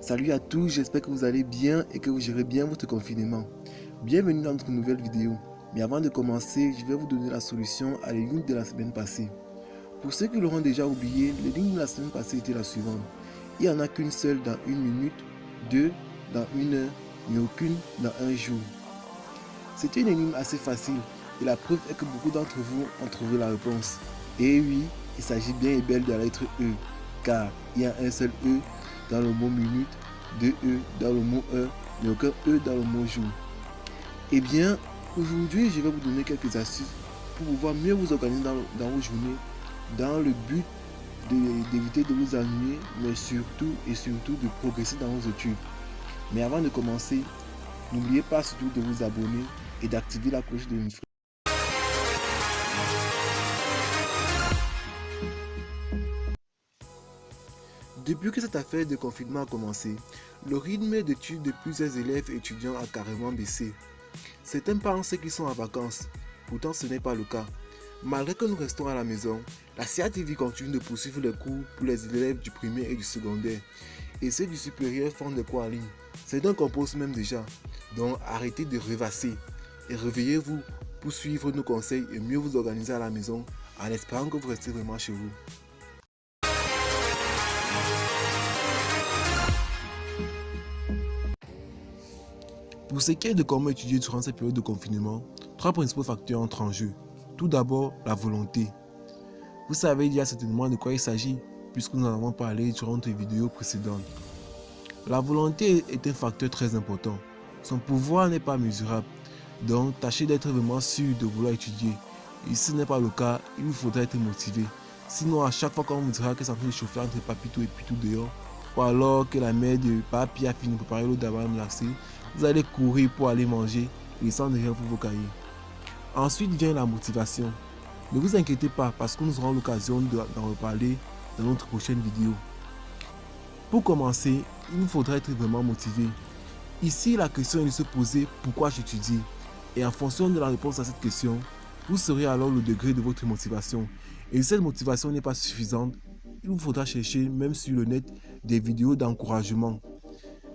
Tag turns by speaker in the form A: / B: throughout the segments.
A: Salut à tous, j'espère que vous allez bien et que vous gérez bien votre confinement. Bienvenue dans notre nouvelle vidéo. Mais avant de commencer, je vais vous donner la solution à l'énigme de la semaine passée. Pour ceux qui l'auront déjà oublié, l'énigme de la semaine passée était la suivante. Il n'y en a qu'une seule dans une minute, deux dans une heure, mais aucune dans un jour. C'était une énigme assez facile et la preuve est que beaucoup d'entre vous ont trouvé la réponse. Et oui, il s'agit bien et belle de la lettre E, car il y a un seul E dans le mot minute, deux E dans le mot heure, mais aucun E dans le mot jour. Eh bien, aujourd'hui, je vais vous donner quelques astuces pour pouvoir mieux vous organiser dans vos journées, dans le but d'éviter de vous ennuyer, mais surtout de progresser dans vos études. Mais avant de commencer, n'oubliez pas surtout de vous abonner et d'activer la cloche de notification. Depuis que cette affaire de confinement a commencé, le rythme d'études de plusieurs élèves et étudiants a carrément baissé. Certains pensent qu'ils sont en vacances, pourtant ce n'est pas le cas. Malgré que nous restons à la maison, la CATV continue de poursuivre les cours pour les élèves du primaire et du secondaire. Et ceux du supérieur font des cours en ligne. Certains composent même déjà. Donc arrêtez de rêvasser et réveillez-vous pour suivre nos conseils et mieux vous organiser à la maison en espérant que vous restez vraiment chez vous. Pour ce qui est de comment étudier durant cette période de confinement, trois principaux facteurs entrent en jeu. Tout d'abord, la volonté. Vous savez déjà certainement de quoi il s'agit, puisque nous en avons parlé durant notre vidéo précédente. La volonté est un facteur très important. Son pouvoir n'est pas mesurable, donc tâchez d'être vraiment sûr de vouloir étudier. Et si ce n'est pas le cas, il vous faudra être motivé. Sinon, à chaque fois qu'on vous dira que c'est en train de chauffer entre papito et pitou dehors, ou alors que la mère de papi a fini de préparer l'eau d'avant de relaxer, vous allez courir pour aller manger et sans rien pour vos cahiers. Ensuite vient la motivation. Ne vous inquiétez pas parce que nous aurons l'occasion d'en reparler dans notre prochaine vidéo. Pour commencer, il vous faudra être vraiment motivé. Ici, la question est de se poser pourquoi j'étudie. Et en fonction de la réponse à cette question, vous saurez alors le degré de votre motivation. Et si cette motivation n'est pas suffisante, il vous faudra chercher même sur le net des vidéos d'encouragement.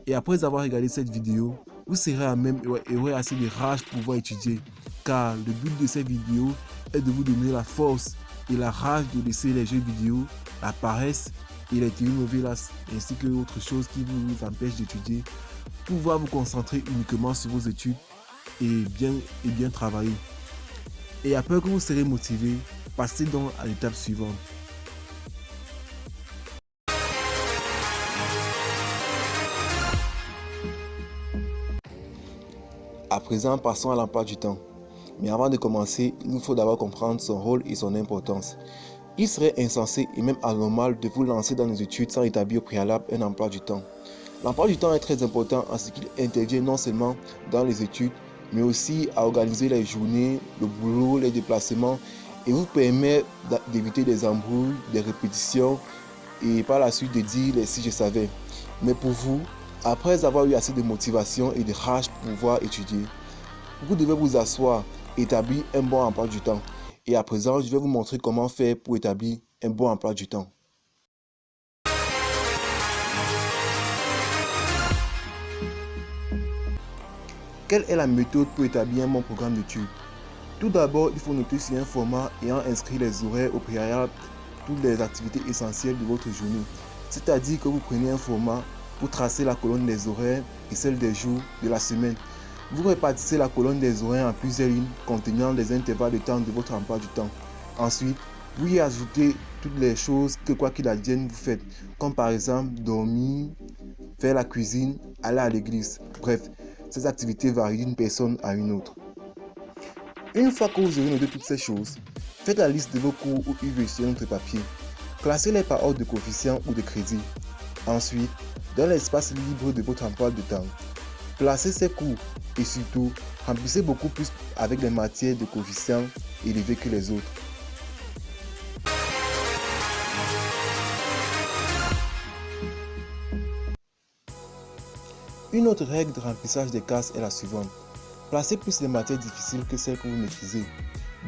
A: Et après avoir regardé cette vidéo, vous serez à même et aurez assez de rage pour pouvoir étudier. Car le but de cette vidéo est de vous donner la force et la rage de laisser les jeux vidéo, la paresse et les telenovelas ainsi que autres choses qui vous empêchent d'étudier pour pouvoir vous concentrer uniquement sur vos études et bien travailler. Et après que vous serez motivé, passez donc à l'étape suivante. À présent, passons à l'emploi du temps. Mais avant de commencer, il nous faut d'abord comprendre son rôle et son importance. Il serait insensé et même anormal de vous lancer dans les études sans établir au préalable un emploi du temps. L'emploi du temps est très important en ce qu'il intervient non seulement dans les études, mais aussi à organiser les journées, le boulot, les déplacements et vous permet d'éviter des embrouilles, des répétitions et par la suite de dire si je savais. Mais pour vous, après avoir eu assez de motivation et de rage pour pouvoir étudier, vous devez vous asseoir, établir un bon emploi du temps. Et à présent, je vais vous montrer comment faire pour établir un bon emploi du temps. Quelle est la méthode pour établir un bon programme d'études? Tout d'abord, il faut noter sur un format ayant inscrit les horaires au préalable, toutes les activités essentielles de votre journée. C'est-à-dire que vous prenez un format pour tracer la colonne des horaires et celle des jours de la semaine. Vous répartissez la colonne des horaires en plusieurs lignes contenant les intervalles de temps de votre emploi du temps. Ensuite, vous y ajoutez toutes les choses que quoi qu'il advienne vous faites, comme par exemple dormir, faire la cuisine, aller à l'église. Bref, ces activités varient d'une personne à une autre. Une fois que vous aurez noté toutes ces choses, faites la liste de vos cours ou UV sur notre papier. Classez-les par ordre de coefficient ou de crédit. Ensuite, dans l'espace libre de votre emploi de temps, placez ces cours et surtout, remplissez beaucoup plus avec les matières de coefficient élevés que les autres. Une autre règle de remplissage des cases est la suivante. Placez plus les matières difficiles que celles que vous maîtrisez.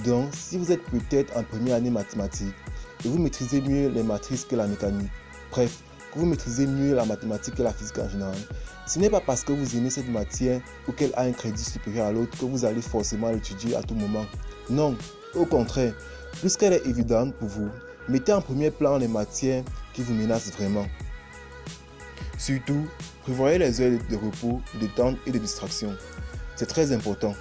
A: Donc, si vous êtes peut-être en première année mathématiques et vous maîtrisez mieux les matrices que la mécanique, bref, que vous maîtrisez mieux la mathématique et la physique en général, ce n'est pas parce que vous aimez cette matière ou qu'elle a un crédit supérieur à l'autre que vous allez forcément l'étudier à tout moment. Non, au contraire, puisqu'elle est évidente pour vous, mettez en premier plan les matières qui vous menacent vraiment. Surtout, prévoyez les heures de repos, de détente et de distraction. C'est très important.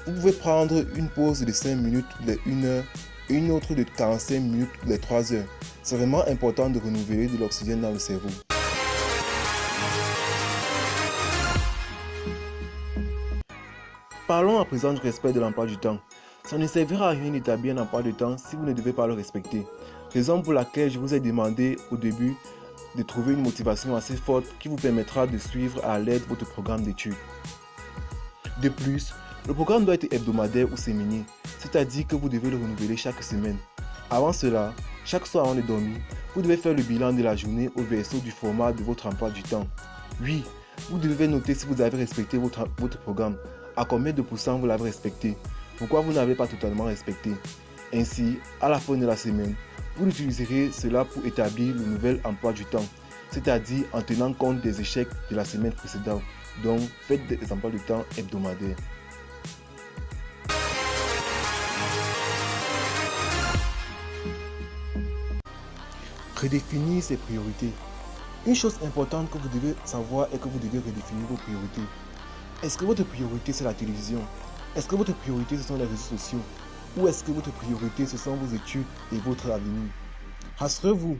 A: Vous pouvez prendre une pause de 5 minutes toutes les 1 heure et une autre de 45 minutes toutes les 3 heures. C'est vraiment important de renouveler de l'oxygène dans le cerveau. Parlons à présent du respect de l'emploi du temps. Ça ne servira à rien d'établir un emploi de temps si vous ne devez pas le respecter. Raison pour laquelle je vous ai demandé au début de trouver une motivation assez forte qui vous permettra de suivre à l'aide votre programme d'études. De plus, le programme doit être hebdomadaire ou séminaire, c'est-à-dire que vous devez le renouveler chaque semaine. Avant cela, chaque soir avant de dormir, vous devez faire le bilan de la journée au verso du format de votre emploi du temps. Oui, vous devez noter si vous avez respecté votre programme, à combien de pourcents vous l'avez respecté, pourquoi vous n'avez pas totalement respecté. Ainsi, à la fin de la semaine, vous utiliserez cela pour établir le nouvel emploi du temps, c'est-à-dire en tenant compte des échecs de la semaine précédente. Donc, faites des emplois de temps hebdomadaires. Redéfinir ses priorités. Une chose importante que vous devez savoir est que vous devez redéfinir vos priorités. Est-ce que votre priorité c'est la télévision? Est-ce que votre priorité ce sont les réseaux sociaux? Ou est-ce que votre priorité ce sont vos études et votre avenir? Rassurez-vous,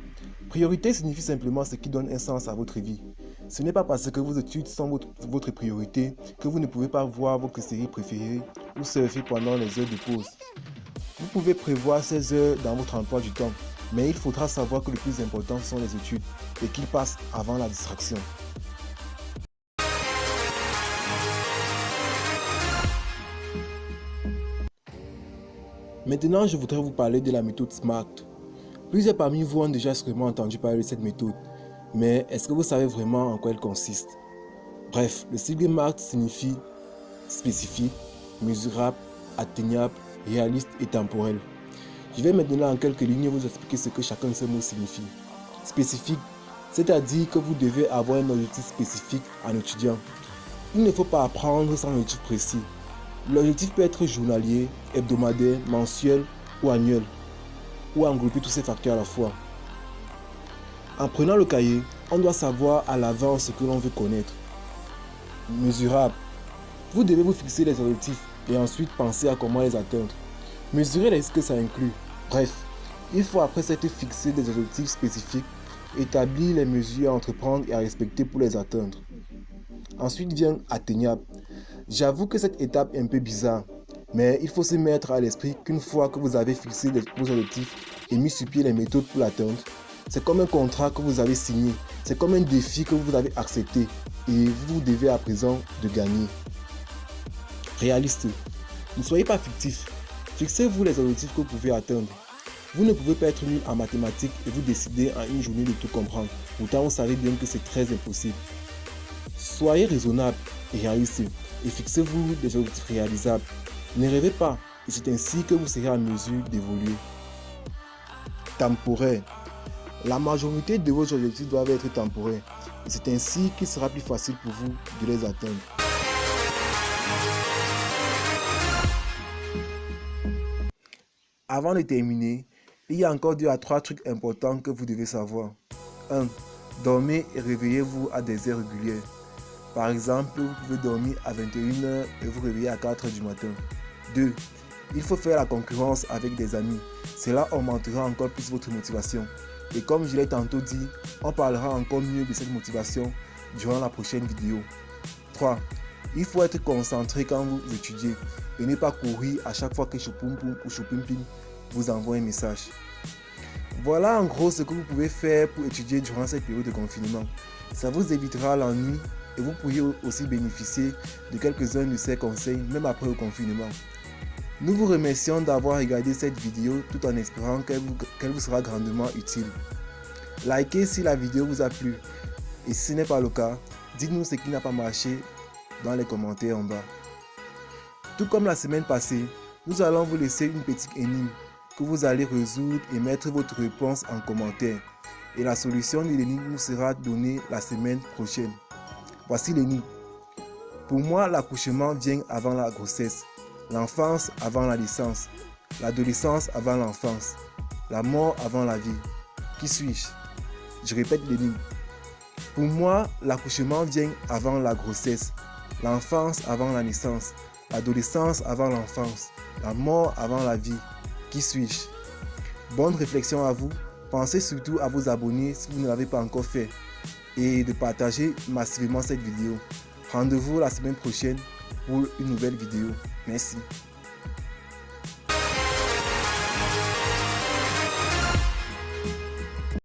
A: priorité signifie simplement ce qui donne un sens à votre vie. Ce n'est pas parce que vos études sont votre priorité que vous ne pouvez pas voir votre série préférée ou surfer pendant les heures de pause. Vous pouvez prévoir ces heures dans votre emploi du temps, mais il faudra savoir que le plus important ce sont les études et qu'ils passent avant la distraction. Maintenant, je voudrais vous parler de la méthode SMART. Plusieurs parmi vous ont déjà sûrement entendu parler de cette méthode, mais est-ce que vous savez vraiment en quoi elle consiste? Bref, le sigle SMART signifie spécifique, mesurable, atteignable, réaliste et temporel. Je vais maintenant en quelques lignes vous expliquer ce que chacun de ces mots signifie. Spécifique, c'est-à-dire que vous devez avoir un objectif spécifique en étudiant. Il ne faut pas apprendre sans objectif précis. L'objectif peut être journalier, hebdomadaire, mensuel ou annuel, ou englober tous ces facteurs à la fois. En prenant le cahier, on doit savoir à l'avance ce que l'on veut connaître. Mesurable. Vous devez vous fixer les objectifs et ensuite penser à comment les atteindre. Mesurer les risques que ça inclut. Bref, il faut après s'être fixé des objectifs spécifiques, établir les mesures à entreprendre et à respecter pour les atteindre. Ensuite vient atteignable. J'avoue que cette étape est un peu bizarre, mais il faut se mettre à l'esprit qu'une fois que vous avez fixé vos objectifs et mis sur pied les méthodes pour l'atteindre, c'est comme un contrat que vous avez signé, c'est comme un défi que vous avez accepté et vous devez à présent de gagner. Réaliste. Ne soyez pas fictif. Fixez-vous les objectifs que vous pouvez atteindre. Vous ne pouvez pas être nul en mathématiques et vous décider en une journée de tout comprendre. Pourtant, vous savez bien que c'est très impossible. Soyez raisonnable et réaliste et fixez-vous des objectifs réalisables. Ne rêvez pas et c'est ainsi que vous serez en mesure d'évoluer. Temporaire. La majorité de vos objectifs doivent être temporaires et c'est ainsi qu'il sera plus facile pour vous de les atteindre. Avant de terminer, il y a encore 2 à 3 trucs importants que vous devez savoir. 1. Dormez et réveillez-vous à des heures régulières. Par exemple, vous pouvez dormir à 21h et vous réveiller à 4h du matin. 2. Il faut faire la concurrence avec des amis. Cela augmentera encore plus votre motivation. Et comme je l'ai tantôt dit, on parlera encore mieux de cette motivation durant la prochaine vidéo. 3. Il faut être concentré quand vous étudiez et ne pas courir à chaque fois que Choupoum ou Choupimpim vous envoie un message. Voilà en gros ce que vous pouvez faire pour étudier durant cette période de confinement. Ça vous évitera l'ennui et vous pourriez aussi bénéficier de quelques-uns de ces conseils même après le confinement. Nous vous remercions d'avoir regardé cette vidéo tout en espérant qu'elle vous sera grandement utile. Likez si la vidéo vous a plu et si ce n'est pas le cas, dites-nous ce qui n'a pas marché dans les commentaires en bas. Tout comme la semaine passée, nous allons vous laisser une petite énigme que vous allez résoudre et mettre votre réponse en commentaire. et la solution de l'énigme nous sera donnée la semaine prochaine. Voici l'énigme. Pour moi, l'accouchement vient avant la grossesse, l'enfance avant la naissance, l'adolescence avant l'enfance, la mort avant la vie. Qui suis-je? Je répète l'énigme. Pour moi, l'accouchement vient avant la grossesse, l'enfance avant la naissance, l'adolescence avant l'enfance, la mort avant la vie. Qui suis-je? Bonne réflexion à vous. Pensez surtout à vous abonner si vous ne l'avez pas encore fait et de partager massivement cette vidéo. Rendez-vous la semaine prochaine pour une nouvelle vidéo. Merci.